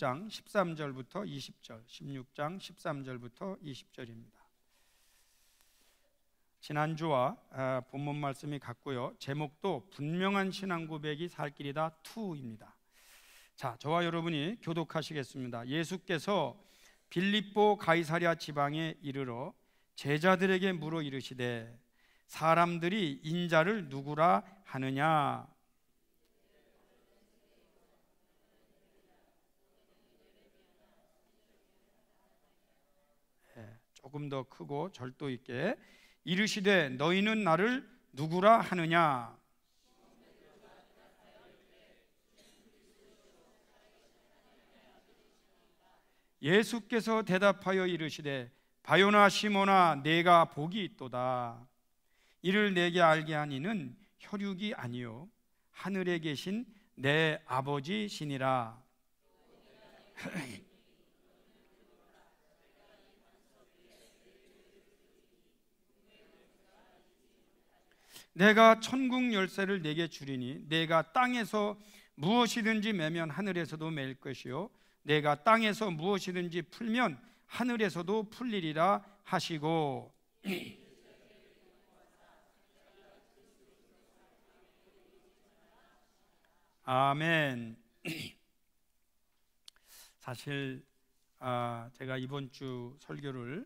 16장 13절부터 20절, 16장 13절부터 20절입니다. 지난주와 본문 말씀이 같고요. 제목도 분명한 신앙 고백이 살 길이다 2입니다. 자, 저와 여러분이 교독하시겠습니다. 예수께서 빌립보 가이사랴 지방에 이르러 제자들에게 물어 이르시되 사람들이 인자를 누구라 하느냐? 조금 더 크고 절도 있게 이르시되 너희는 나를 누구라 하느냐? 예수께서 대답하여 이르시되 바요나 시몬아 내가 복이 있도다. 이를 내게 알게 하니는 혈육이 아니요 하늘에 계신 내 아버지시니라. 내가 천국 열쇠를 내게 주리니 내가 땅에서 무엇이든지 매면 하늘에서도 맬 것이요 내가 땅에서 무엇이든지 풀면 하늘에서도 풀리리라 하시고 아멘. 사실 제가 이번 주 설교를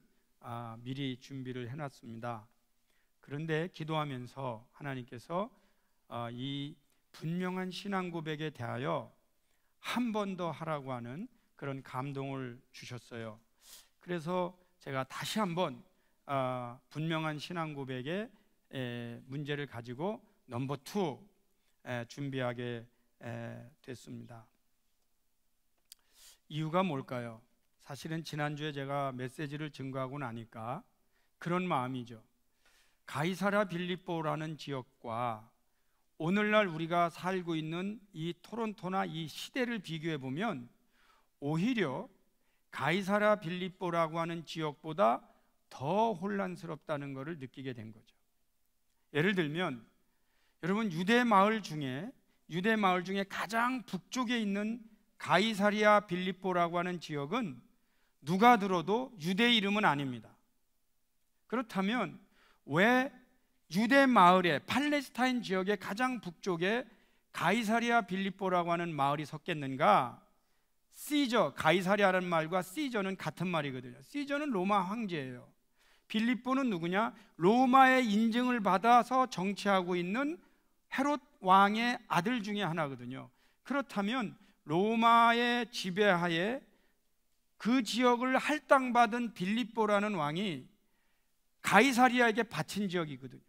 미리 준비를 해놨습니다. 그런데 기도하면서 하나님께서 이 분명한 신앙 고백에 대하여 한 번 더 하라고 하는 그런 감동을 주셨어요. 그래서 제가 다시 한번 분명한 신앙 고백의 문제를 가지고 넘버 2 준비하게 됐습니다. 이유가 뭘까요? 사실은 지난주에 제가 메시지를 증거하고 나니까 그런 마음이죠. 가이사랴 빌립보라는 지역과 오늘날 우리가 살고 있는 이 토론토나 이 시대를 비교해 보면 오히려 가이사랴 빌립보라고 하는 지역보다 더 혼란스럽다는 것을 느끼게 된 거죠. 예를 들면 여러분 유대 마을 중에 가장 북쪽에 있는 가이사랴 빌립보라고 하는 지역은 누가 들어도 유대 이름은 아닙니다. 그렇다면 왜 유대 마을에 팔레스타인 지역의 가장 북쪽에 가이사랴 빌립보라고 하는 마을이 섰겠는가? 시저, 가이사랴라는 말과 시저는 같은 말이거든요. 시저는 로마 황제예요. 빌립보는 누구냐? 로마의 인증을 받아서 정치하고 있는 헤롯 왕의 아들 중에 하나거든요. 그렇다면 로마의 지배하에 그 지역을 할당받은 빌립보라는 왕이 가이사랴에게 바친 지역이거든요.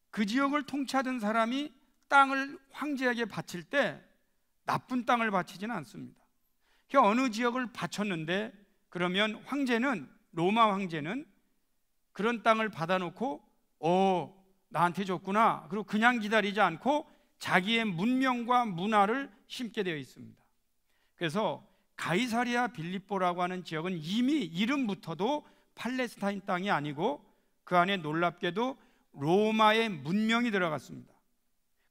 그 지역을 통치하던 사람이 땅을 황제에게 바칠 때 나쁜 땅을 바치지는 않습니다. 어느 지역을 바쳤는데 그러면 황제는, 로마 황제는 그런 땅을 받아놓고 나한테 줬구나, 그리고 그냥 기다리지 않고 자기의 문명과 문화를 심게 되어 있습니다. 그래서 가이사랴 빌립보라고 하는 지역은 이미 이름부터도 팔레스타인 땅이 아니고 그 안에 놀랍게도 로마의 문명이 들어갔습니다.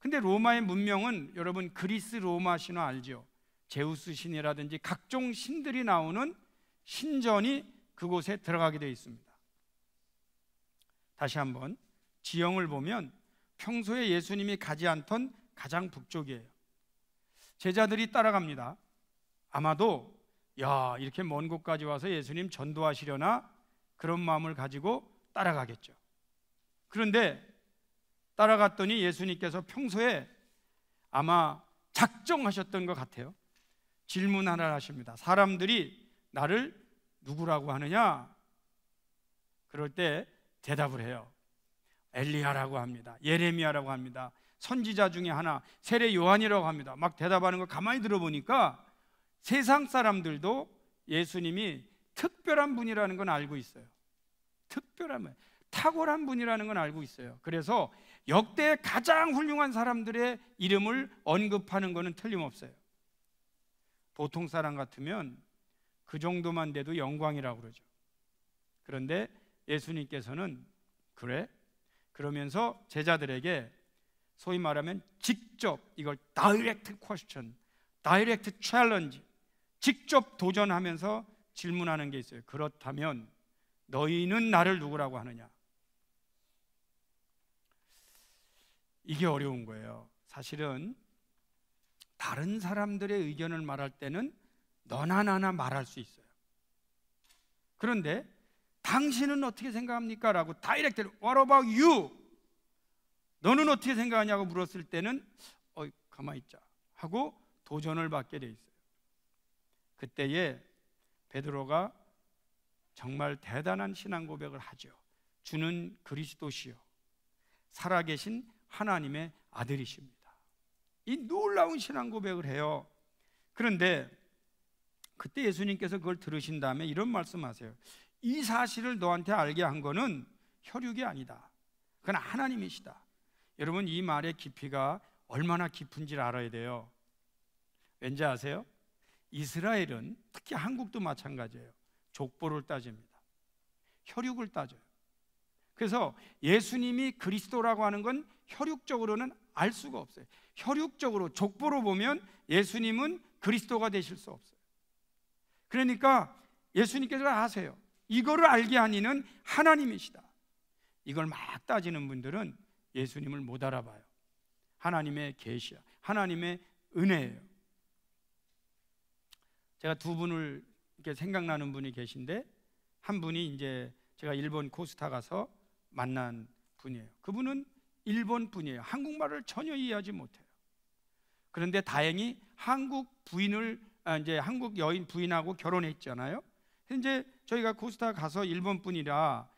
근데 로마의 문명은 여러분 그리스 로마 신화 알죠? 제우스 신이라든지 각종 신들이 나오는 신전이 그곳에 들어가게 되어 있습니다. 다시 한번 지형을 보면 평소에 예수님이 가지 않던 가장 북쪽이에요. 제자들이 따라갑니다. 아마도 이렇게 먼 곳까지 와서 예수님 전도하시려나 그런 마음을 가지고 따라가겠죠. 그런데 따라갔더니 예수님께서 평소에 아마 작정하셨던 것 같아요. 질문 하나를 하십니다. 사람들이 나를 누구라고 하느냐? 그럴 때 대답을 해요. 엘리야라고 합니다. 예레미야라고 합니다. 선지자 중에 하나, 세례 요한이라고 합니다. 막 대답하는 거 가만히 들어보니까 세상 사람들도 예수님이 특별한 분이라는 건 알고 있어요. 특별한 분, 탁월한 분이라는 건 알고 있어요. 그래서 역대 가장 훌륭한 사람들의 이름을 언급하는 것은 틀림없어요. 보통 사람 같으면 그 정도만 돼도 영광이라고 그러죠. 그런데 예수님께서는 그래? 그러면서 제자들에게 소위 말하면 직접 이걸 다이렉트 퀘스천, 다이렉트 챌린지, 직접 도전하면서 질문하는 게 있어요. 그렇다면 너희는 나를 누구라고 하느냐? 이게 어려운 거예요. 사실은 다른 사람들의 의견을 말할 때는 너나 나나 말할 수 있어요. 그런데 당신은 어떻게 생각합니까? 라고 다이렉트로 What about you? 너는 어떻게 생각하냐고 물었을 때는 가만히 있자 하고 도전을 받게 돼 있어요. 그때에 베드로가 정말 대단한 신앙 고백을 하죠. 주는 그리스도시요 살아계신 하나님의 아들이십니다. 이 놀라운 신앙 고백을 해요. 그런데 그때 예수님께서 그걸 들으신 다음에 이런 말씀하세요. 이 사실을 너한테 알게 한 거는 혈육이 아니다. 그건 하나님이시다. 여러분, 이 말의 깊이가 얼마나 깊은지를 알아야 돼요. 왠지 아세요? 이스라엘은, 특히 한국도 마찬가지예요. 족보를 따집니다. 혈육을 따져요. 그래서 예수님이 그리스도라고 하는 건 혈육적으로는 알 수가 없어요. 혈육적으로 족보로 보면 예수님은 그리스도가 되실 수 없어요. 그러니까 예수님께서 아세요. 이거를 알게 한 이는 하나님이시다. 이걸 막 따지는 분들은 예수님을 못 알아봐요. 하나님의 계시야, 하나님의 은혜예요. 제가 두 분을 이렇게 생각나는 분이 계신데, 한 분이 이제 제가 일본 코스타 가서 만난 분이에요. 그분은 일본 분이에요. 한국말을 전혀 이해하지 못해요. 그런데 다행히 한국 부인을 이제 한국 여인 부인하고 결혼했잖아요. 이제 저희가 코스타 가서 일본 분이라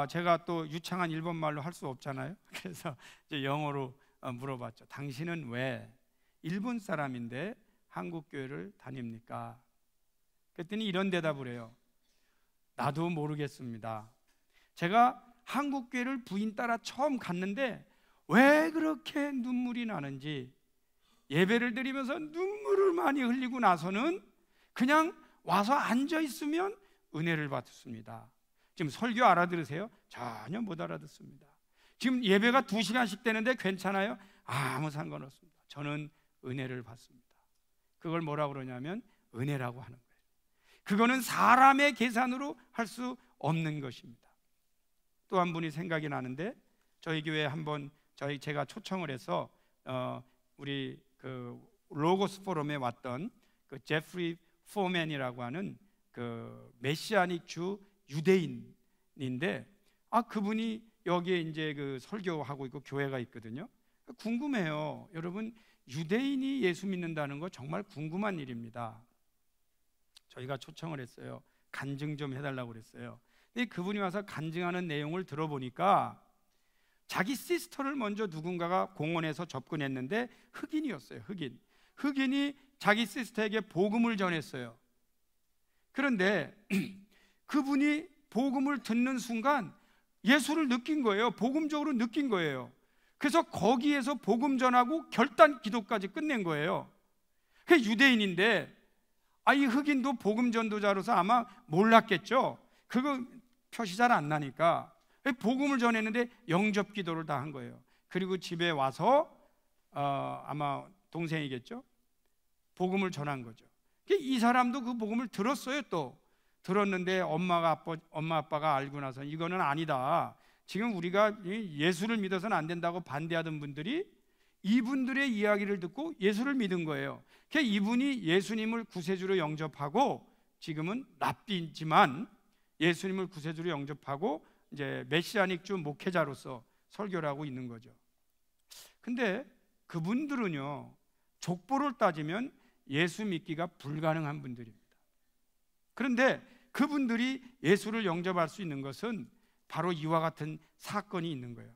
제가 또 유창한 일본 말로 할 수 없잖아요. 그래서 이제 영어로 물어봤죠. 당신은 왜 일본 사람인데 한국 교회를 다닙니까? 그랬더니 이런 대답을 해요. 나도 모르겠습니다. 제가 한국 교회를 부인 따라 처음 갔는데 왜 그렇게 눈물이 나는지, 예배를 드리면서 눈물을 많이 흘리고 나서는 그냥 와서 앉아 있으면 은혜를 받습니다. 지금 설교 알아들으세요? 전혀 못 알아듣습니다. 지금 예배가 2시간씩 되는데 괜찮아요? 아무 상관없습니다. 저는 은혜를 받습니다. 그걸 뭐라고 그러냐면 은혜라고 하는 거예요. 그거는 사람의 계산으로 할 수 없는 것입니다. 또 한 분이 생각이 나는데, 저희 교회에 한번 제가 초청을 해서 우리 그 로고스 포럼에 왔던 그 제프리 포맨이라고 하는 그 메시아닉 주 유대인인데, 그분이 여기에 이제 그 설교하고 있고 교회가 있거든요. 궁금해요. 여러분, 유대인이 예수 믿는다는 거 정말 궁금한 일입니다. 저희가 초청을 했어요. 간증 좀 해달라고 그랬어요. 근데 그분이 와서 간증하는 내용을 들어보니까 자기 시스터를 먼저 누군가가 공원에서 접근했는데 흑인이었어요. 흑인이 자기 시스터에게 복음을 전했어요. 그런데 그분이 복음을 듣는 순간 예수를 느낀 거예요. 복음적으로 느낀 거예요. 그래서 거기에서 복음 전하고 결단 기도까지 끝낸 거예요. 그 유대인인데 이 흑인도 복음 전도자로서 아마 몰랐겠죠. 그거 표시 잘 안 나니까 복음을 전했는데 영접 기도를 다 한 거예요. 그리고 집에 와서 아마 동생이겠죠. 복음을 전한 거죠. 이 사람도 그 복음을 들었어요. 또 들었는데 엄마 아빠가 알고 나서 이거는 아니다. 지금 우리가 예수를 믿어서는 안 된다고 반대하던 분들이 이분들의 이야기를 듣고 예수를 믿은 거예요. 이분이 예수님을 구세주로 영접하고, 지금은 랍비지만 예수님을 구세주로 영접하고 이제 메시아닉 주 목회자로서 설교를 하고 있는 거죠. 근데 그분들은요, 족보를 따지면 예수 믿기가 불가능한 분들입니다. 그런데 그분들이 예수를 영접할 수 있는 것은 바로 이와 같은 사건이 있는 거예요.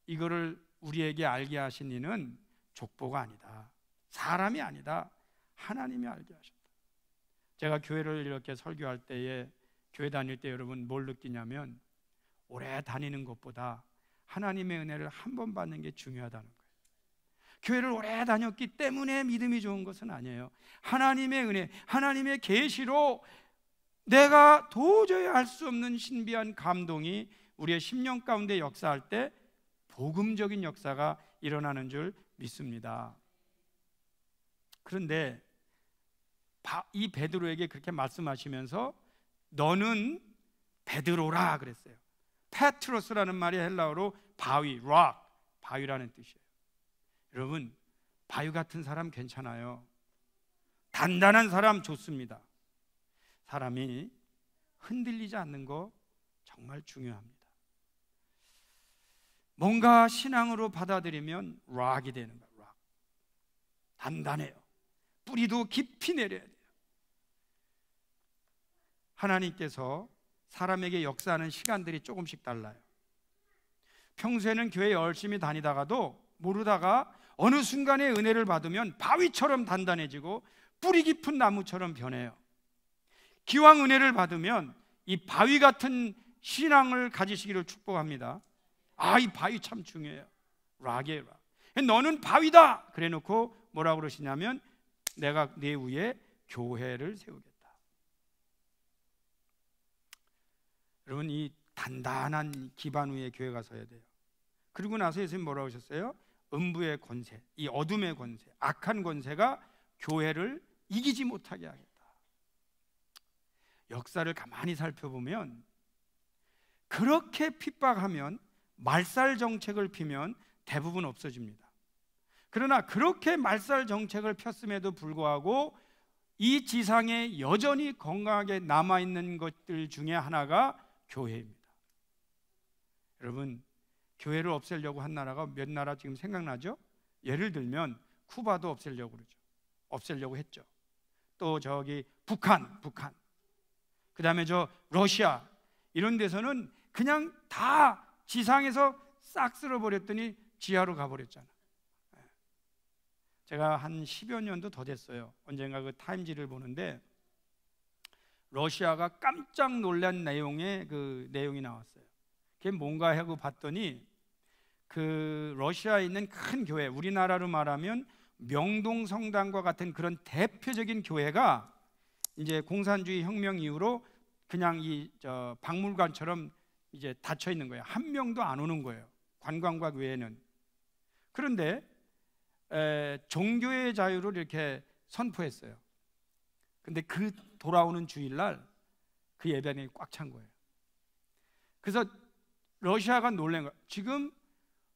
이거를 우리에게 알게 하신 이는 족보가 아니다, 사람이 아니다, 하나님이 알게 하셨다. 제가 교회를 이렇게 설교할 때에, 교회 다닐 때 여러분 뭘 느끼냐면, 오래 다니는 것보다 하나님의 은혜를 한 번 받는 게 중요하다는 거예요. 교회를 오래 다녔기 때문에 믿음이 좋은 것은 아니에요. 하나님의 은혜, 하나님의 계시로 내가 도저히 알 수 없는 신비한 감동이 우리의 심령 가운데 역사할 때 복음적인 역사가 일어나는 줄 믿습니다. 그런데 이 베드로에게 그렇게 말씀하시면서 너는 베드로라 그랬어요. 페트로스라는 말이 헬라어로 바위, rock, 바위라는 뜻이에요. 여러분, 바위 같은 사람 괜찮아요. 단단한 사람 좋습니다. 사람이 흔들리지 않는 거 정말 중요합니다. 뭔가 신앙으로 받아들이면 rock이 되는 거예요. rock. 단단해요. 뿌리도 깊이 내려야 돼요. 하나님께서 사람에게 역사하는 시간들이 조금씩 달라요. 평소에는 교회에 열심히 다니다가도 모르다가 어느 순간에 은혜를 받으면 바위처럼 단단해지고 뿌리 깊은 나무처럼 변해요. 기왕 은혜를 받으면 이 바위 같은 신앙을 가지시기를 축복합니다. 이 바위 참 중요해요. 락이에요. 너는 바위다 그래 놓고 뭐라고 그러시냐면 내가 네 위에 교회를 세우겠다. 여러분, 이 단단한 기반 위에 교회가 서야 돼요. 그리고 나서 예수님 뭐라고 하셨어요? 음부의 권세, 이 어둠의 권세, 악한 권세가 교회를 이기지 못하게 하겠다. 역사를 가만히 살펴보면 그렇게 핍박하면 말살 정책을 피면 대부분 없어집니다. 그러나 그렇게 말살 정책을 폈음에도 불구하고 이 지상에 여전히 건강하게 남아있는 것들 중에 하나가 교회입니다. 여러분, 교회를 없애려고 한 나라가 몇 나라 지금 생각나죠? 예를 들면 쿠바도 없애려고 그러죠. 없애려고 했죠. 또 저기 북한, 그 다음에 저 러시아 이런 데서는 그냥 다 지상에서 싹 쓸어버렸더니 지하로 가버렸잖아. 제가 한 10여 년도 더 됐어요. 언젠가 그 타임지를 보는데 러시아가 깜짝 놀란 내용의 그 내용이 나왔어요. 그게 뭔가 하고 봤더니 그 러시아에 있는 큰 교회, 우리나라로 말하면 명동성당과 같은 그런 대표적인 교회가 이제 공산주의 혁명 이후로 그냥 이 박물관처럼 이제 닫혀 있는 거예요. 한 명도 안 오는 거예요. 관광객 외에는. 그런데 종교의 자유를 이렇게 선포했어요. 근데 그 돌아오는 주일날 그 예배당이 꽉 찬 거예요. 그래서 러시아가 놀란 거예요. 지금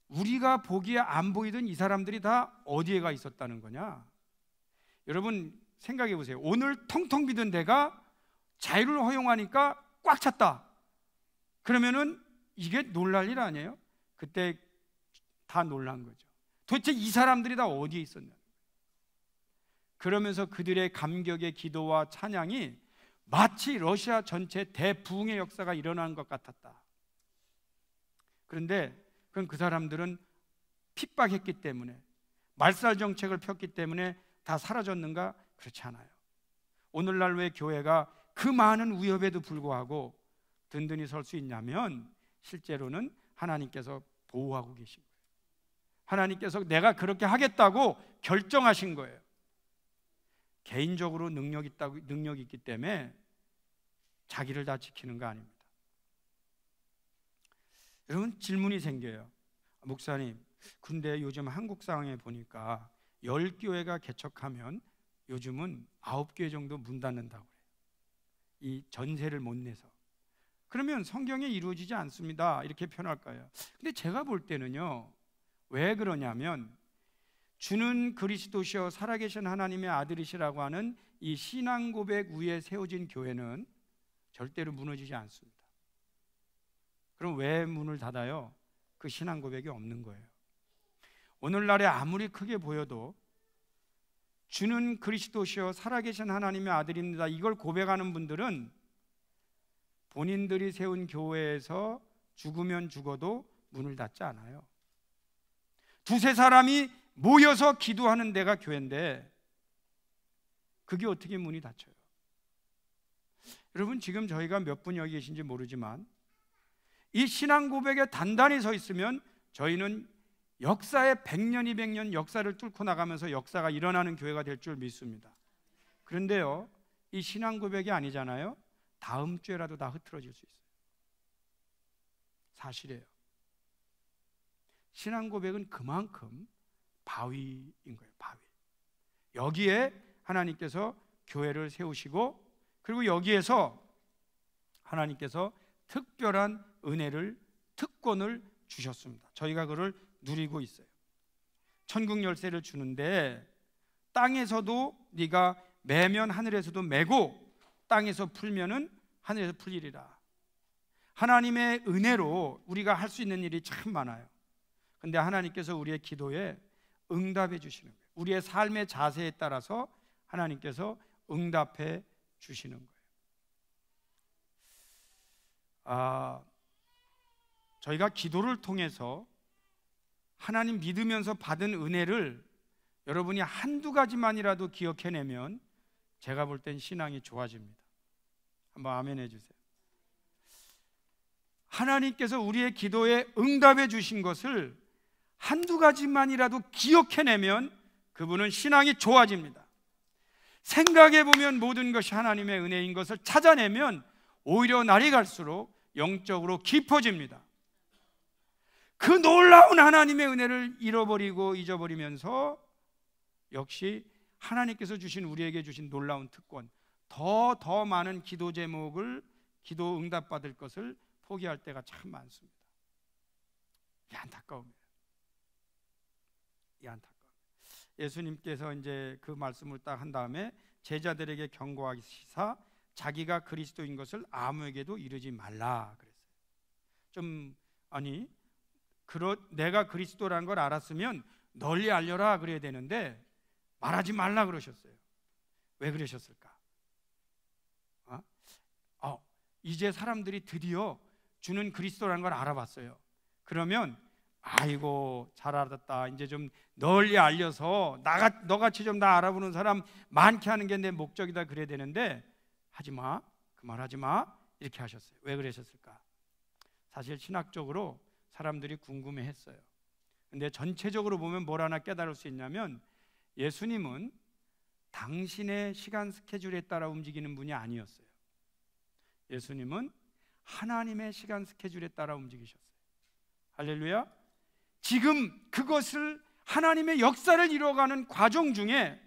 우리가 보기에 안 보이던 이 사람들이 다 어디에 가 있었다는 거냐? 여러분 생각해 보세요. 오늘 텅텅 비던 데가 자유를 허용하니까 꽉 찼다. 그러면은 이게 놀랄 일 아니에요? 그때 다 놀란 거죠. 도대체 이 사람들이 다 어디에 있었냐? 그러면서 그들의 감격의 기도와 찬양이 마치 러시아 전체 대부흥의 역사가 일어난 것 같았다. 그런데 그건 그 사람들은 핍박했기 때문에, 말살 정책을 폈기 때문에 다 사라졌는가? 그렇지 않아요. 오늘날 왜 교회가 그 많은 위협에도 불구하고 든든히 설 수 있냐면 실제로는 하나님께서 보호하고 계신 거예요. 하나님께서 내가 그렇게 하겠다고 결정하신 거예요. 개인적으로 능력이 있기 때문에 자기를 다 지키는 거 아닙니다. 여러분, 질문이 생겨요. 목사님, 근데 요즘 한국 상황에 보니까 10교회가 개척하면 요즘은 9교회 정도 문 닫는다고 그래요. 이 전세를 못 내서. 그러면 성경에 이루어지지 않습니다, 이렇게 표현할까요? 근데 제가 볼 때는요, 왜 그러냐면 주는 그리스도시여 살아계신 하나님의 아들이시라고 하는 이 신앙 고백 위에 세워진 교회는 절대로 무너지지 않습니다. 그럼 왜 문을 닫아요? 그 신앙 고백이 없는 거예요. 오늘날에 아무리 크게 보여도 주는 그리스도시여 살아계신 하나님의 아들입니다, 이걸 고백하는 분들은 본인들이 세운 교회에서 죽으면 죽어도 문을 닫지 않아요. 두세 사람이 모여서 기도하는 데가 교회인데 그게 어떻게 문이 닫혀요? 여러분, 지금 저희가 몇 분 여기 계신지 모르지만 이 신앙 고백에 단단히 서 있으면 저희는 역사의 100년, 200년 역사를 뚫고 나가면서 역사가 일어나는 교회가 될 줄 믿습니다. 그런데요, 이 신앙 고백이 아니잖아요. 다음 주에라도 다 흐트러질 수 있어요. 사실이에요. 신앙 고백은 그만큼 바위인 거예요. 바위. 여기에 하나님께서 교회를 세우시고, 그리고 여기에서 하나님께서 특별한 은혜를, 특권을 주셨습니다. 저희가 그걸 누리고 있어요. 천국 열쇠를 주는데 땅에서도 네가 매면 하늘에서도 매고 땅에서 풀면은 하늘에서 풀리리라. 하나님의 은혜로 우리가 할 수 있는 일이 참 많아요. 근데 하나님께서 우리의 기도에 응답해 주시는 거예요. 우리의 삶의 자세에 따라서 하나님께서 응답해 주시는 거예요. 저희가 기도를 통해서 하나님 믿으면서 받은 은혜를 여러분이 한두 가지만이라도 기억해내면 제가 볼 땐 신앙이 좋아집니다. 한번 아멘 해주세요. 하나님께서 우리의 기도에 응답해 주신 것을 한두 가지만이라도 기억해내면 그분은 신앙이 좋아집니다. 생각해보면 모든 것이 하나님의 은혜인 것을 찾아내면 오히려 날이 갈수록 영적으로 깊어집니다. 그 놀라운 하나님의 은혜를 잃어버리고 잊어버리면서 역시 하나님께서 주신, 우리에게 주신 놀라운 특권, 더 많은 기도 제목을, 기도 응답받을 것을 포기할 때가 참 많습니다. 이 안타까움이에요. 이 안타까움. 예수님께서 이제 그 말씀을 딱 한 다음에 제자들에게 경고하시사 자기가 그리스도인 것을 아무에게도 이르지 말라 그랬어요. 내가 그리스도라는 걸 알았으면 널리 알려라 그래야 되는데 말하지 말라 그러셨어요. 왜 그러셨을까? 이제 사람들이 드디어 주는 그리스도라는 걸 알아봤어요. 그러면 아이고 잘 알았다, 이제 좀 널리 알려서 너같이 좀 나 알아보는 사람 많게 하는 게 내 목적이다 그래야 되는데 하지마, 그 말 하지마 이렇게 하셨어요. 왜 그러셨을까? 사실 신학적으로 사람들이 궁금해했어요. 근데 전체적으로 보면 뭘 하나 깨달을 수 있냐면 예수님은 당신의 시간 스케줄에 따라 움직이는 분이 아니었어요. 예수님은 하나님의 시간 스케줄에 따라 움직이셨어요. 할렐루야. 지금 그것을, 하나님의 역사를 이루어가는 과정 중에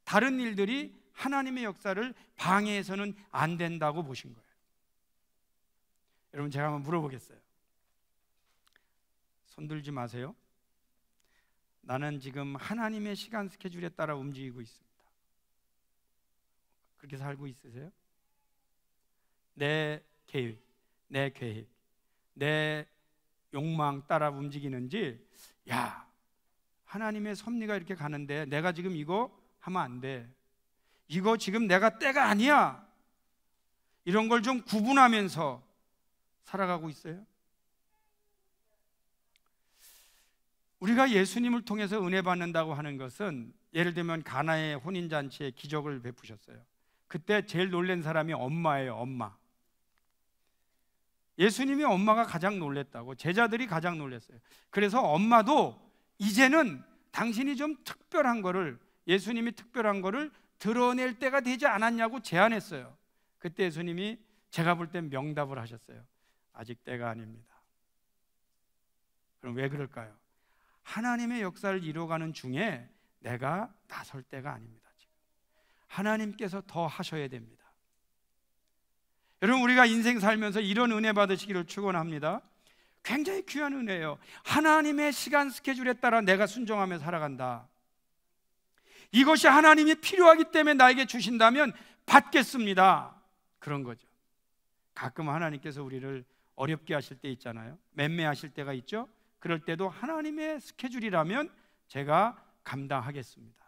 다른 일들이 하나님의 역사를 방해해서는 안 된다고 보신 거예요. 여러분, 제가 한번 물어보겠어요. 손 들지 마세요. 나는 지금 하나님의 시간 스케줄에 따라 움직이고 있습니다. 그렇게 살고 있으세요? 내 계획, 내 욕망 따라 움직이는지, 야, 하나님의 섭리가 이렇게 가는데 내가 지금 이거 하면 안 돼, 이거 지금 내가 때가 아니야, 이런 걸 좀 구분하면서 살아가고 있어요? 우리가 예수님을 통해서 은혜 받는다고 하는 것은, 예를 들면 가나의 혼인잔치에 기적을 베푸셨어요. 그때 제일 놀란 사람이 엄마예요. 엄마. 예수님이 엄마가 가장 놀랬다고, 제자들이 가장 놀랐어요. 그래서 엄마도 이제는 당신이 좀 특별한 거를, 예수님이 특별한 거를 드러낼 때가 되지 않았냐고 제안했어요. 그때 예수님이 제가 볼 땐 명답을 하셨어요. 아직 때가 아닙니다. 그럼 왜 그럴까요? 하나님의 역사를 이루어가는 중에 내가 나설 때가 아닙니다. 지금 하나님께서 더 하셔야 됩니다. 여러분, 우리가 인생 살면서 이런 은혜 받으시기를 축원합니다. 굉장히 귀한 은혜예요. 하나님의 시간 스케줄에 따라 내가 순종하며 살아간다. 이것이 하나님이 필요하기 때문에 나에게 주신다면 받겠습니다. 그런 거죠. 가끔 하나님께서 우리를 어렵게 하실 때 있잖아요. 맴매하실 때가 있죠. 그럴 때도 하나님의 스케줄이라면 제가 감당하겠습니다.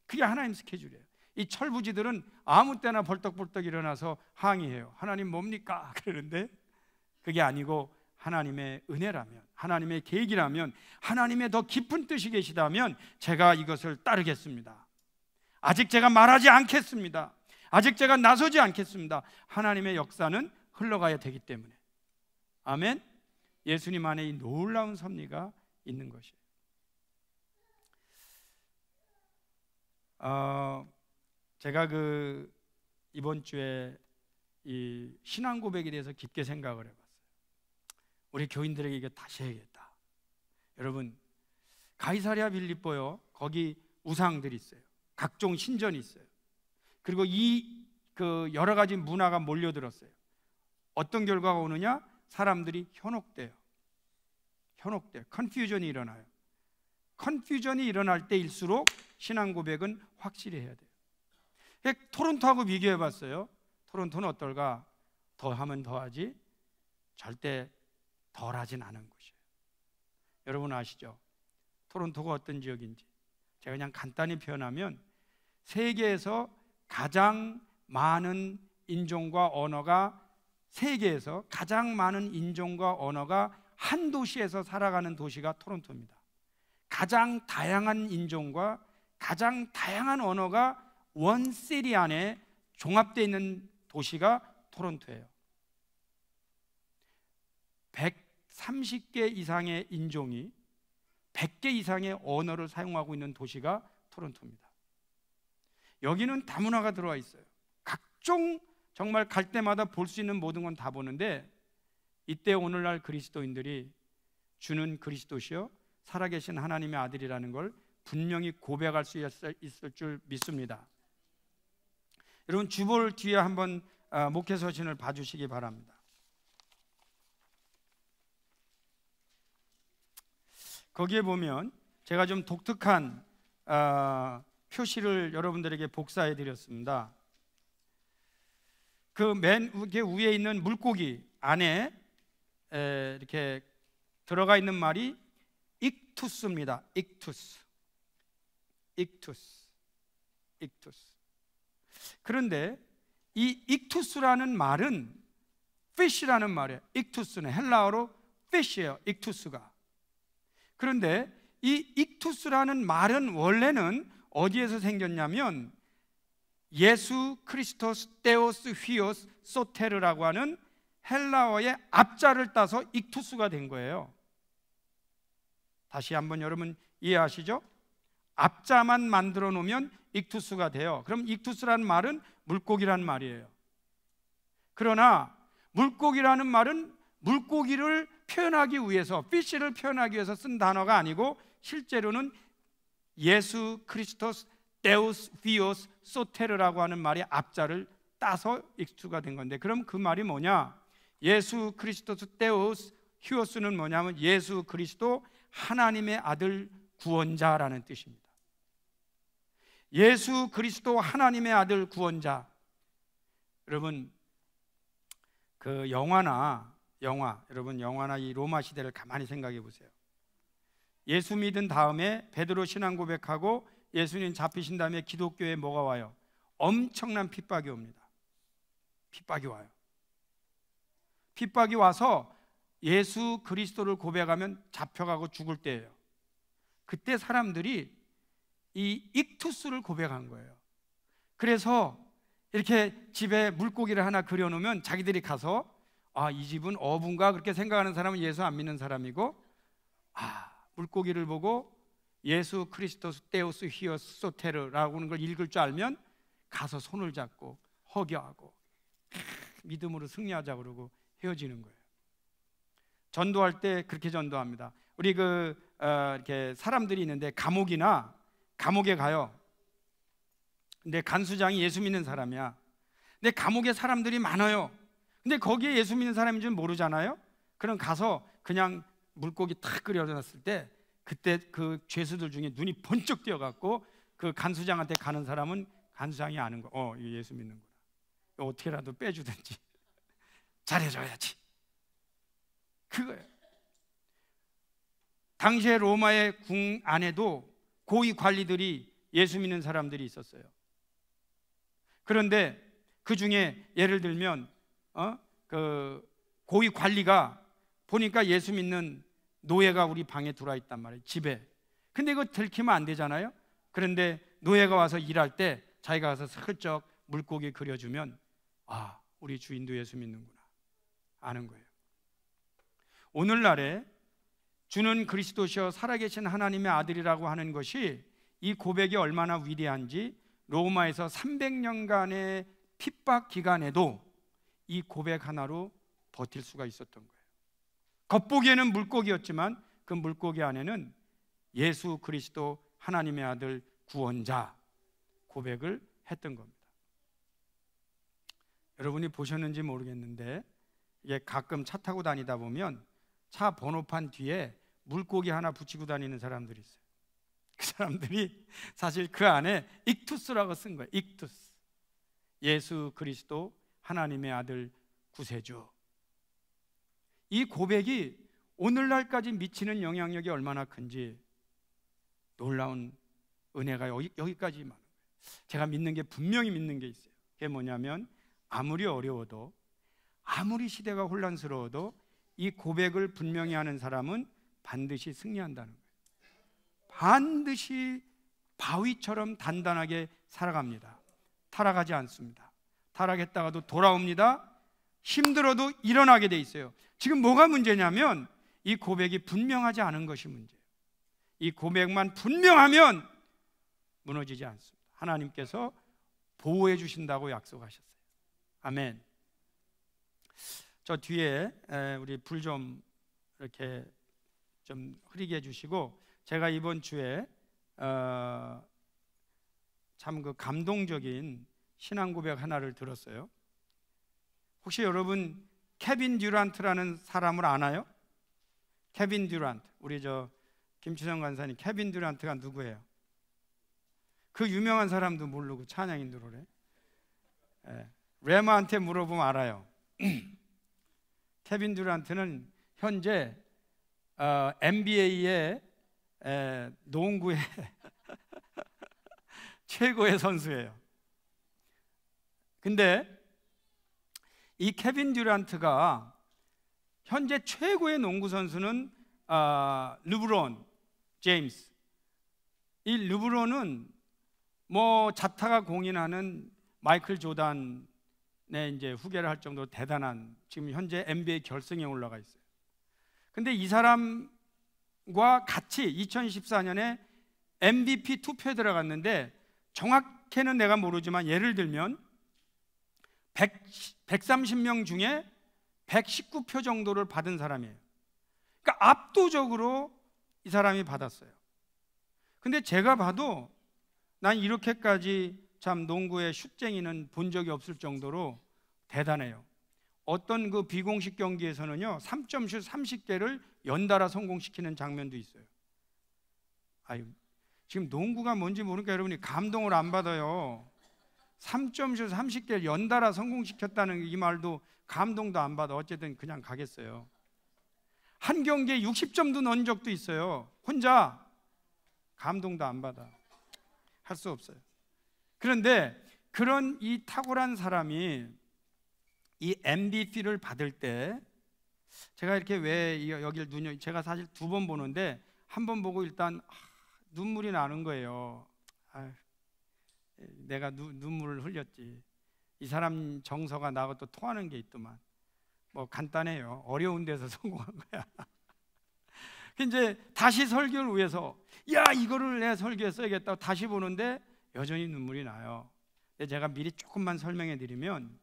그게 하나님 스케줄이에요. 이 철부지들은 아무 때나 벌떡벌떡 일어나서 항의해요. 하나님 뭡니까? 그러는데 그게 아니고 하나님의 은혜라면, 하나님의 계획이라면, 하나님의 더 깊은 뜻이 계시다면 제가 이것을 따르겠습니다. 아직 제가 말하지 않겠습니다. 아직 제가 나서지 않겠습니다. 하나님의 역사는 흘러가야 되기 때문에. 아멘. 예수님 안에 이 놀라운 섭리가 있는 것이에요. 제가 이번 주에 이 신앙 고백에 대해서 깊게 생각을 해봤어요. 우리 교인들에게 이게 다시 해야겠다. 여러분, 가이사랴 빌립보요, 거기 우상들이 있어요. 각종 신전이 있어요. 그리고 그 여러 가지 문화가 몰려들었어요. 어떤 결과가 오느냐? 사람들이 현혹돼요. 컨퓨전이 일어나요. 컨퓨전이 일어날 때일수록 신앙 고백은 확실히 해야 돼요. 토론토하고 비교해 봤어요. 토론토는 어떨까? 더하면 더하지 절대 덜하진 않은 곳이에요. 여러분 아시죠? 토론토가 어떤 지역인지. 제가 그냥 간단히 표현하면 세계에서 가장 많은 인종과 언어가, 세계에서 가장 많은 인종과 언어가 한 도시에서 살아가는 도시가 토론토입니다. 가장 다양한 인종과 가장 다양한 언어가 원 시티 안에 종합되어 있는 도시가 토론토예요. 130개 이상의 인종이 100개 이상의 언어를 사용하고 있는 도시가 토론토입니다. 여기는 다문화가 들어와 있어요. 각종 정말 갈 때마다 볼 수 있는 모든 건 다 보는데, 이때 오늘날 그리스도인들이 주는 그리스도시요 살아계신 하나님의 아들이라는 걸 분명히 고백할 수 있을 줄 믿습니다. 여러분 주볼 뒤에 한번 목회 서신을 봐주시기 바랍니다. 거기에 보면 제가 좀 독특한 표시를 여러분들에게 복사해 드렸습니다. 그 맨 위에 있는 물고기 안에 이렇게 들어가 있는 말이 익투스입니다. 익투스. 그런데 이 익투스라는 말은 fish라는 말이에요. 익투스는 헬라어로 fish예요. 익투스가. 그런데 이 익투스라는 말은 원래는 어디에서 생겼냐면 예수 크리스토스 데오스 휘오스 소테르라고 하는 헬라어의 앞자를 따서 익투스가 된 거예요. 다시 한번 여러분 이해하시죠? 앞자만 만들어 놓으면 익투스가 돼요. 그럼 익투스라는 말은 물고기라는 말이에요. 그러나 물고기라는 말은 물고기를 표현하기 위해서, 피쉬를 표현하기 위해서 쓴 단어가 아니고 실제로는 예수 크리스토스 데우스 비오스 소테르라고 하는 말의 앞자를 따서 익투스가 된 건데, 그럼 그 말이 뭐냐? 예수 크리스토스 데우스 히오스는 뭐냐면 예수 그리스도 하나님의 아들 구원자라는 뜻입니다. 예수 그리스도 하나님의 아들 구원자. 여러분 그 여러분 영화나 이 로마 시대를 가만히 생각해 보세요. 예수 믿은 다음에 베드로 신앙 고백하고 예수님 잡히신 다음에 기독교에 뭐가 와요? 엄청난 핍박이 옵니다. 핍박이 와요. 핍박이 와서 예수 그리스도를 고백하면 잡혀가고 죽을 때예요. 그때 사람들이 이 익투스를 고백한 거예요. 그래서 이렇게 집에 물고기를 하나 그려놓으면 자기들이 가서 이 집은 어부인가 그렇게 생각하는 사람은 예수 안 믿는 사람이고, 물고기를 보고 예수 크리스토스 데우스 히오스 소테르라고 하는 걸 읽을 줄 알면 가서 손을 잡고 허겨하고 믿음으로 승리하자 그러고 헤어지는 거예요. 전도할 때 그렇게 전도합니다. 우리 이렇게 사람들이 있는데 감옥에 가요. 근데 간수장이 예수 믿는 사람이야. 근데 감옥에 사람들이 많아요. 근데 거기에 예수 믿는 사람인 줄 모르잖아요. 그럼 가서 그냥 물고기 탁 끓여놨을 때 그때 그 죄수들 중에 눈이 번쩍 띄어갖고 그 간수장한테 가는 사람은 간수장이 아는 거. 이거 예수 믿는구나. 어떻게라도 빼주든지 잘해줘야지. 그거예요. 당시에 로마의 궁 안에도 고위 관리들이 예수 믿는 사람들이 있었어요. 그런데 그 중에 예를 들면 그 고위 관리가 보니까 예수 믿는 노예가 우리 방에 들어와 있단 말이에요. 집에. 근데 이거 들키면 안 되잖아요. 그런데 노예가 와서 일할 때 자기가 가서 슬쩍 물고기 그려주면 우리 주인도 예수 믿는구나 아는 거예요. 오늘날에 주는 그리스도시여 살아계신 하나님의 아들이라고 하는 것이, 이 고백이 얼마나 위대한지 로마에서 300년간의 핍박 기간에도 이 고백 하나로 버틸 수가 있었던 거예요. 겉보기에는 물고기였지만 그 물고기 안에는 예수 그리스도 하나님의 아들 구원자 고백을 했던 겁니다. 여러분이 보셨는지 모르겠는데 이게 가끔 차 타고 다니다 보면 차 번호판 뒤에 물고기 하나 붙이고 다니는 사람들이 있어요. 그 사람들이 사실 그 안에 익투스라고 쓴 거예요. 익투스, 예수 그리스도 하나님의 아들 구세주. 이 고백이 오늘날까지 미치는 영향력이 얼마나 큰지 놀라운 은혜가 여기까지 많은 거예요. 제가 믿는 게, 분명히 믿는 게 있어요. 그게 뭐냐면 아무리 어려워도, 아무리 시대가 혼란스러워도 이 고백을 분명히 하는 사람은 반드시 승리한다는 거예요. 반드시 바위처럼 단단하게 살아갑니다. 타락하지 않습니다. 타락했다가도 돌아옵니다. 힘들어도 일어나게 돼 있어요. 지금 뭐가 문제냐면 이 고백이 분명하지 않은 것이 문제예요. 이 고백만 분명하면 무너지지 않습니다. 하나님께서 보호해 주신다고 약속하셨어요. 아멘. 저 뒤에 우리 불 좀 이렇게 좀 흐리게 해주시고, 제가 이번 주에 참 그 감동적인 신앙 고백 하나를 들었어요. 혹시 여러분 케빈 듀란트라는 사람을 아나요? 케빈 듀란트, 우리 저 김치성 간사님, 케빈 듀란트가 누구예요? 그 유명한 사람도 모르고 찬양인들 오래. 레마한테 물어보면 알아요. 케빈 듀란트는 현재 NBA의 농구의 최고의 선수예요. 근데 이 케빈 듀란트가 현재 최고의 농구 선수는 르브론 제임스. 이 르브론은 뭐 자타가 공인하는 마이클 조단의 이제 후계를 할 정도로 대단한, 지금 현재 NBA 결승에 올라가 있어요. 근데 이 사람과 같이 2014년에 MVP 투표에 들어갔는데, 정확히는 내가 모르지만 예를 들면 130명 중에 119표 정도를 받은 사람이에요. 그러니까 압도적으로 이 사람이 받았어요. 근데 제가 봐도 난 이렇게까지 참 농구의 슛쟁이는 본 적이 없을 정도로 대단해요. 어떤 그 비공식 경기에서는요 3점슛 30개를 연달아 성공시키는 장면도 있어요. 아유, 지금 농구가 뭔지 모르니까 여러분이 감동을 안 받아요. 3점슛 30개를 연달아 성공시켰다는 이 말도 감동도 안 받아. 어쨌든 그냥 가겠어요. 한 경기에 60점도 넣은 적도 있어요. 혼자. 감동도 안 받아. 할 수 없어요. 그런데 그런 이 탁월한 사람이 이 MVP를 받을 때, 제가 이렇게 왜 여기를 제가 사실 2번 보는데 한 번 보고 일단 눈물이 나는 거예요. 내가 눈물을 흘렸지. 이 사람 정서가 나하고 또 통하는 게 있더만. 뭐 간단해요. 어려운 데서 성공한 거야. 이제 다시 설교를 위해서 이거를 내 설교에 써야겠다고 다시 보는데 여전히 눈물이 나요. 근데 제가 미리 조금만 설명해 드리면,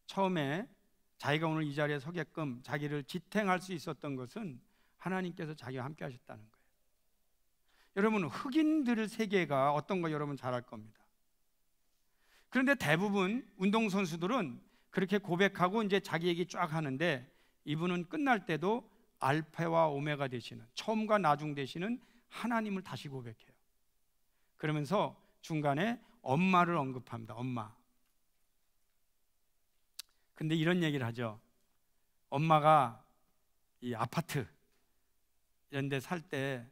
처음에 자기가 오늘 이 자리에 서게끔 자기를 지탱할 수 있었던 것은 하나님께서 자기와 함께 하셨다는 거예요. 여러분, 흑인들의 세계가 어떤 거 여러분 잘 알 겁니다. 그런데 대부분 운동선수들은 그렇게 고백하고 이제 자기 얘기 쫙 하는데, 이분은 끝날 때도 알파와 오메가 되시는, 처음과 나중 되시는 하나님을 다시 고백해요. 그러면서 중간에 엄마를 언급합니다. 엄마. 근데 이런 얘기를 하죠. 엄마가 이 아파트 이런 데 살 때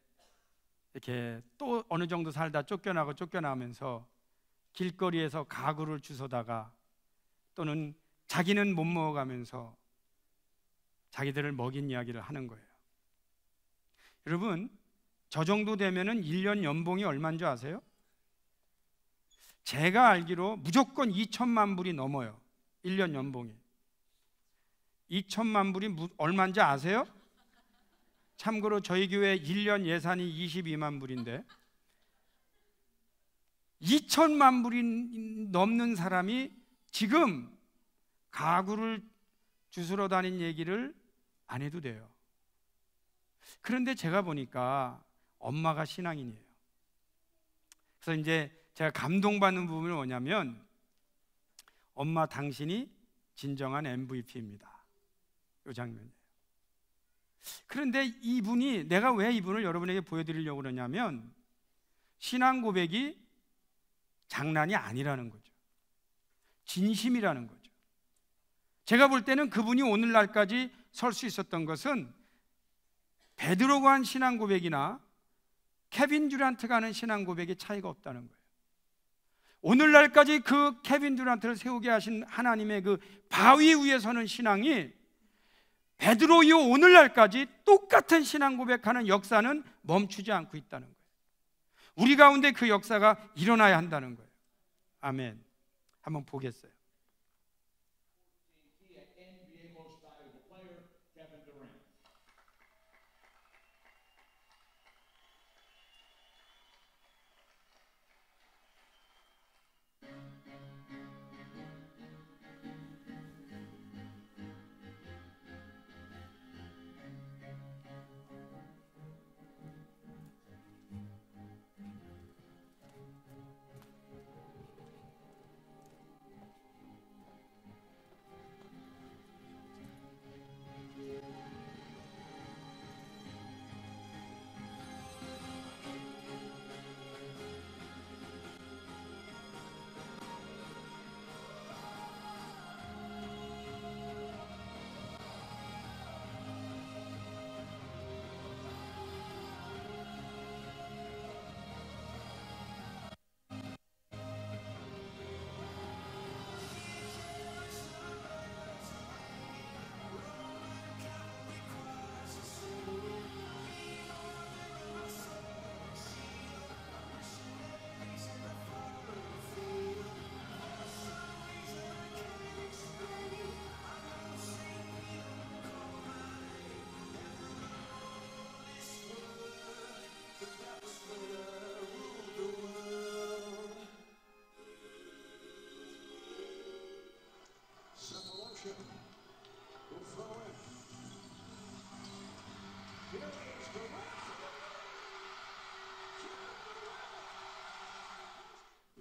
이렇게 또 어느 정도 살다 쫓겨나면서 길거리에서 가구를 주워다가, 또는 자기는 못 먹어가면서 자기들을 먹인 이야기를 하는 거예요. 여러분, 저 정도 되면은 1년 연봉이 얼마인 줄 아세요? 제가 알기로 무조건 2천만 불이 넘어요. 1년 연봉이 2천만 불이 얼마인지 아세요? 참고로 저희 교회 1년 예산이 22만 불인데 2천만 불이 넘는 사람이 지금 가구를 주스러 다닌 얘기를 안 해도 돼요. 그런데 제가 보니까 엄마가 신앙인이에요. 그래서 이제 제가 감동받는 부분이 뭐냐면, 엄마 당신이 진정한 MVP입니다. 이 장면이에요. 그런데 이분이, 내가 왜 이분을 여러분에게 보여드리려고 그러냐면 신앙 고백이 장난이 아니라는 거죠. 진심이라는 거죠. 제가 볼 때는 그분이 오늘날까지 설 수 있었던 것은 베드로가 한 신앙 고백이나 케빈 듀란트가 하는 신앙 고백의 차이가 없다는 거예요. 오늘날까지 그 케빈 듀란트를 세우게 하신 하나님의 그 바위 위에 서는 신앙이 베드로 이후 오늘날까지 똑같은 신앙 고백하는 역사는 멈추지 않고 있다는 거예요. 우리 가운데 그 역사가 일어나야 한다는 거예요. 아멘. 한번 보겠어요.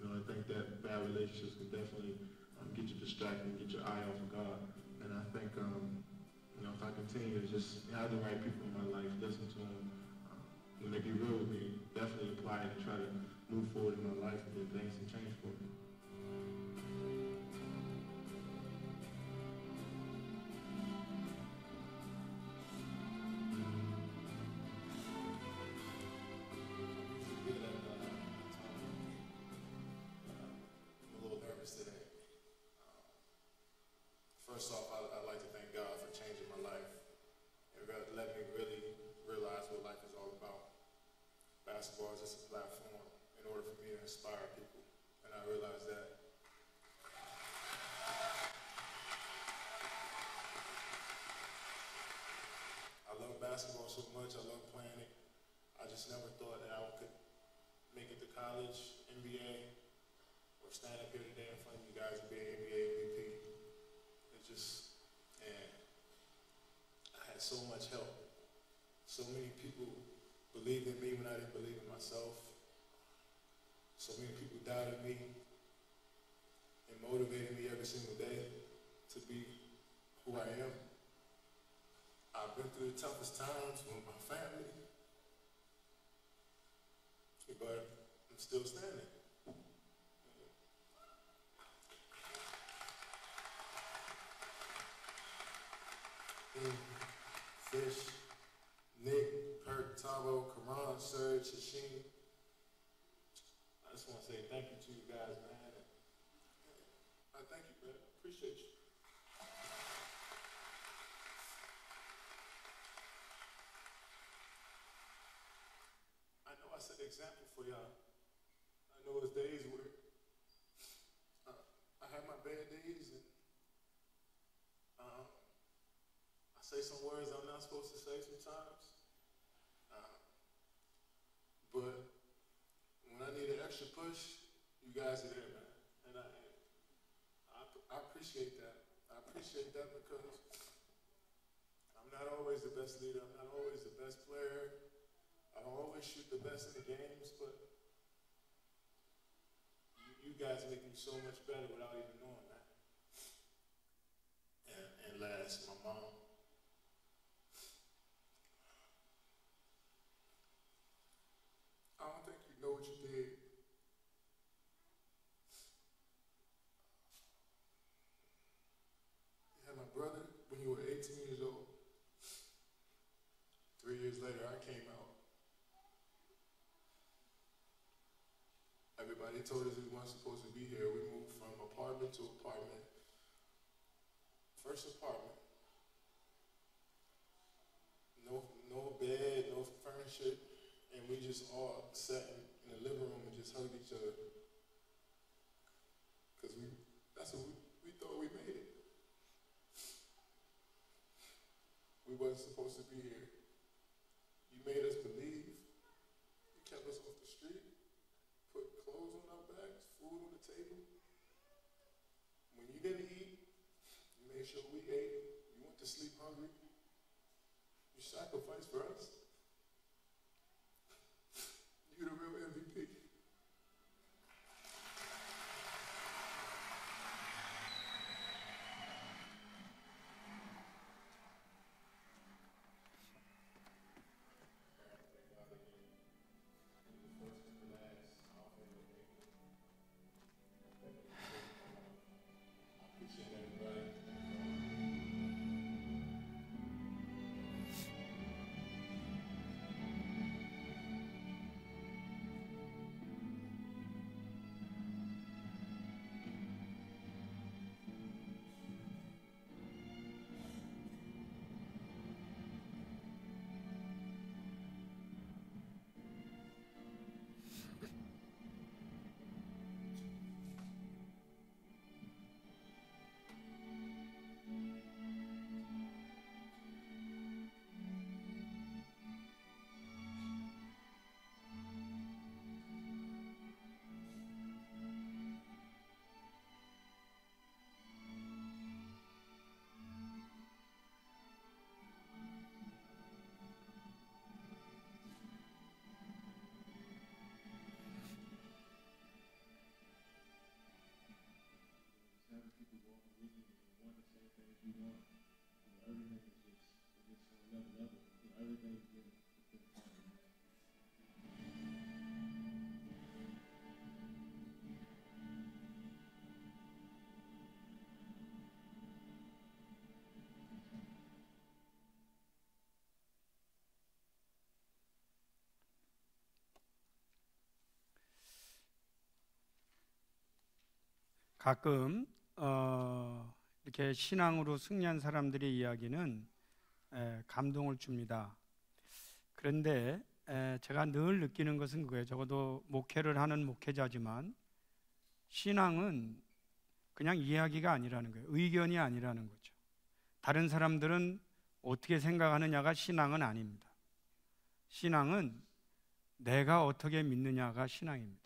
I think that bad relationships can definitely get you distracted and get your eye off of God. And I think, if I continue to just have the right people in my life, listen to them, when they be real with me, definitely apply it and try to move forward in my life and get things to change for me. First off, I'd like to thank God for changing my life and letting me really realize what life is all about. Basketball is just a platform in order for me to inspire people, and I realized that. I love basketball so much, I love playing it. I just never thought that I could make it to college, NBA, or stand up here today in front of you guys and be an NBA MVP. And I had so much help. So many people believed in me when I didn't believe in myself. So many people doubted me and motivated me every single day to be who I am. I've been through the toughest times with my family, but I'm still standing. Fish, Nick, Perk, Tavo, Karan, Serge, Hashim. I just want to say thank you to you guys, man. I thank you, man. Appreciate you. I know I set an example for y'all. I know it's days where I have my bad days and I say some words I'm not supposed to say sometimes. But when I need an extra push, you guys are there, man. And I appreciate that. I appreciate that because I'm not always the best leader. I'm not always the best player. I don't always shoot the best in the games, but you guys make me so much better without even knowing that. it last. My mom, I don't think you know what you did. You had my brother when you were 18 years old. 3 years later, I came out. Everybody told us we weren't supposed to be here. We moved from apartment to apartment. First apartment. No bed, no furniture, and we just all sat in the living room and just hugged each other. Because that's what we thought we made it. We wasn't supposed to be here. You made us believe. You kept us off the street, put clothes on our backs, food on the table. When you didn't eat, you made sure we ate. You went to sleep hungry. You sacrificed for us. You're the real MVP. 가끔 이렇게 신앙으로 승리한 사람들의 이야기는 감동을 줍니다. 그런데 제가 늘 느끼는 것은 그거예요. 적어도 목회를 하는 목회자지만 신앙은 그냥 이야기가 아니라는 거예요. 의견이 아니라는 거죠. 다른 사람들은 어떻게 생각하느냐가 신앙은 아닙니다. 신앙은 내가 어떻게 믿느냐가 신앙입니다.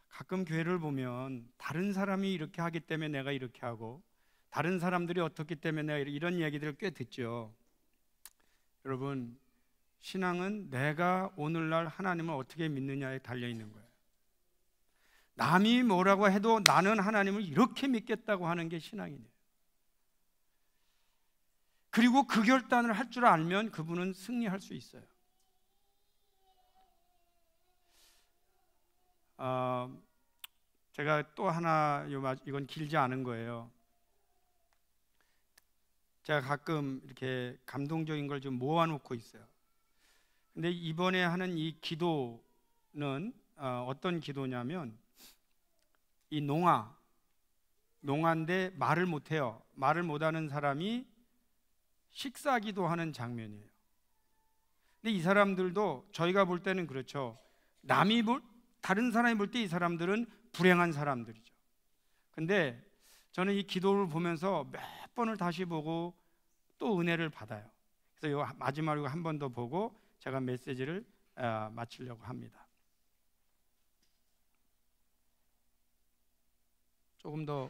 가끔 교회를 보면 다른 사람이 이렇게 하기 때문에 내가 이렇게 하고 다른 사람들이 어떻기 때문에 내가 이런 얘기들을 꽤 듣죠. 여러분, 신앙은 내가 오늘날 하나님을 어떻게 믿느냐에 달려있는 거예요. 남이 뭐라고 해도 나는 하나님을 이렇게 믿겠다고 하는 게 신앙이네요. 그리고 그 결단을 할 줄 알면 그분은 승리할 수 있어요. 제가 또 하나, 이건 길지 않은 거예요. 제가 가끔 이렇게 감동적인 걸 좀 모아놓고 있어요. 근데 이번에 하는 이 기도는 어떤 기도냐면 이 농아인데 말을 못해요. 말을 못하는 사람이 식사 기도하는 장면이에요. 근데 이 사람들도 저희가 볼 때는 그렇죠. 다른 사람이 볼 때 이 사람들은 불행한 사람들이죠. 근데 저는 이 기도를 보면서 몇 번을 다시 보고 또 은혜를 받아요. 그래서 이 마지막으로 한 번 더 보고 제가 메시지를 마치려고 합니다. 조금 더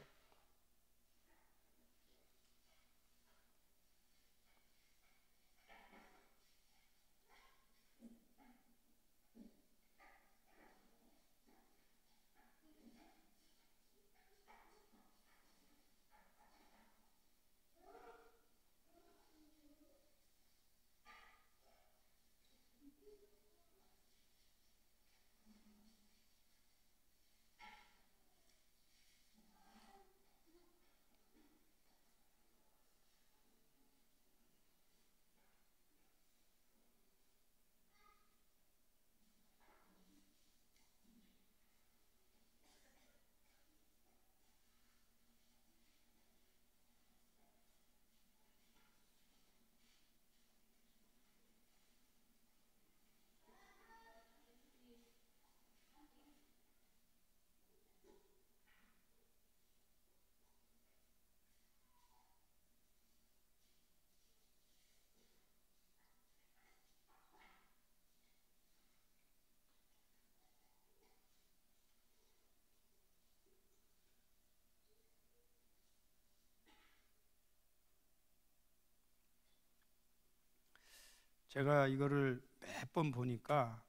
제가 이거를 몇 번 보니까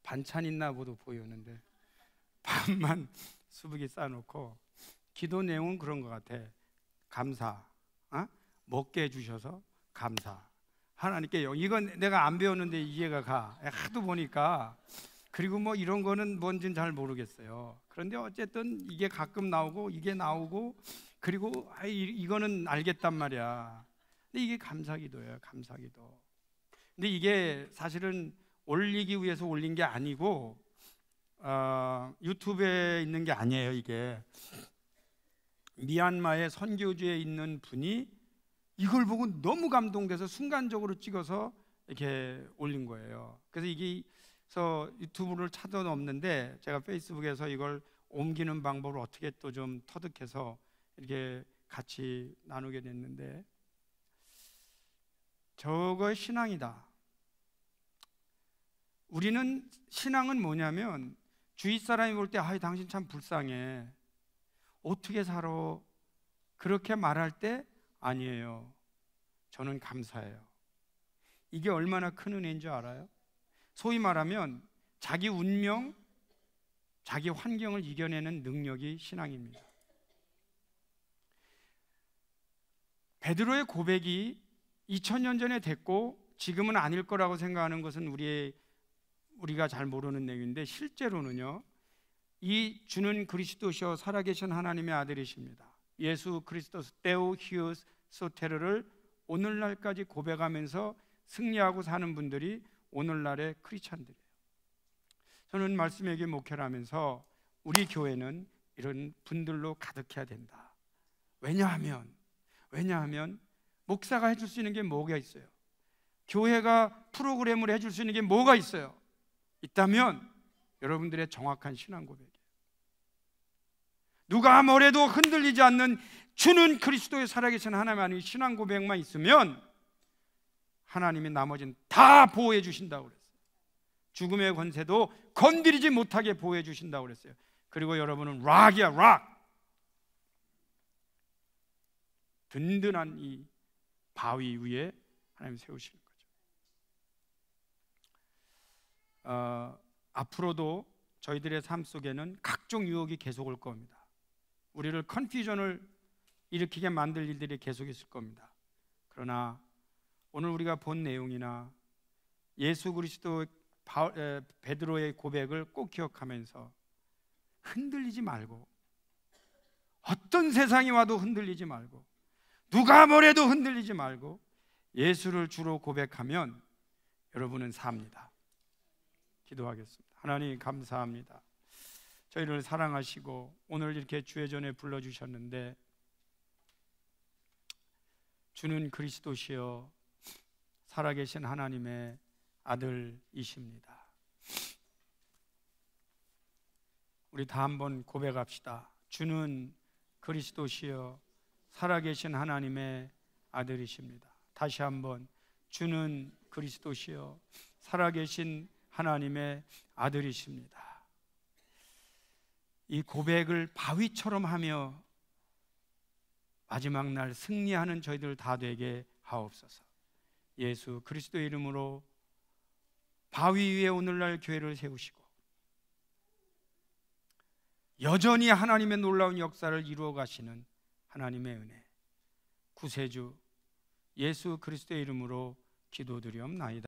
반찬 있나 보도 보였는데 밥만 수북이 싸놓고 기도 내용은 그런 것 같아. 감사, 먹게 해주셔서 감사. 하나님께 이건 내가 안 배웠는데 이해가 가. 하도 보니까. 그리고 뭐 이런 거는 뭔지는 잘 모르겠어요. 그런데 어쨌든 이게 가끔 나오고 이게 나오고, 그리고 이거는 알겠단 말이야. 근데 이게 감사기도예요. 감사기도. 근데 이게 사실은 올리기 위해서 올린 게 아니고 유튜브에 있는 게 아니에요. 이게 미얀마의 선교지에 있는 분이 이걸 보고 너무 감동돼서 순간적으로 찍어서 이렇게 올린 거예요. 그래서 이게 유튜브를 찾아도 없는데 제가 페이스북에서 이걸 옮기는 방법을 어떻게 또 좀 터득해서 이렇게 같이 나누게 됐는데, 저거 신앙이다. 우리는 신앙은 뭐냐면 주위 사람이 볼 때 당신 참 불쌍해, 어떻게 살아, 그렇게 말할 때 아니에요. 저는 감사해요. 이게 얼마나 큰 은혜인 줄 알아요? 소위 말하면 자기 운명, 자기 환경을 이겨내는 능력이 신앙입니다. 베드로의 고백이 2000년 전에 됐고 지금은 아닐 거라고 생각하는 것은 우리가 잘 모르는 내용인데, 실제로는요, 이 주는 그리스도시요 살아계신 하나님의 아들이십니다. 예수 그리스도스 데오 히우스 소테르를 오늘날까지 고백하면서 승리하고 사는 분들이 오늘날의 크리스찬들이에요. 저는 말씀에게 목회를 하면서 우리 교회는 이런 분들로 가득해야 된다. 왜냐하면 목사가 해줄 수 있는 게 뭐가 있어요? 교회가 프로그램을 해줄 수 있는 게 뭐가 있어요? 있다면 여러분들의 정확한 신앙 고백이에요. 누가 뭐래도 흔들리지 않는 주는 그리스도의 살아계신 하나님 안에 신앙 고백만 있으면 하나님이 나머지는 다 보호해 주신다고 그랬어요. 죽음의 권세도 건드리지 못하게 보호해 주신다고 그랬어요. 그리고 여러분은 락이야, 락. 든든한 이 바위 위에 하나님 세우시는 거죠. 앞으로도 저희들의 삶 속에는 각종 유혹이 계속 올 겁니다. 우리를 컨퓨전을 일으키게 만들 일들이 계속 있을 겁니다. 그러나 오늘 우리가 본 내용이나 예수 그리스도 베드로의 고백을 꼭 기억하면서 흔들리지 말고, 어떤 세상이 와도 흔들리지 말고, 누가 뭐래도 흔들리지 말고 예수를 주로 고백하면 여러분은 삽니다. 기도하겠습니다. 하나님 감사합니다. 저희를 사랑하시고 오늘 이렇게 주의 전에 불러주셨는데, 주는 그리스도시여 살아계신 하나님의 아들이십니다. 우리 다 한번 고백합시다. 주는 그리스도시여 살아계신 하나님의 아들이십니다. 다시 한번, 주는 그리스도시여 살아계신 하나님의 아들이십니다. 이 고백을 바위처럼 하며 마지막 날 승리하는 저희들 다 되게 하옵소서. 예수 그리스도의 이름으로 바위 위에 오늘날 교회를 세우시고 여전히 하나님의 놀라운 역사를 이루어 가시는 하나님의 은혜, 구세주 예수 그리스도의 이름으로 기도드리옵나이다.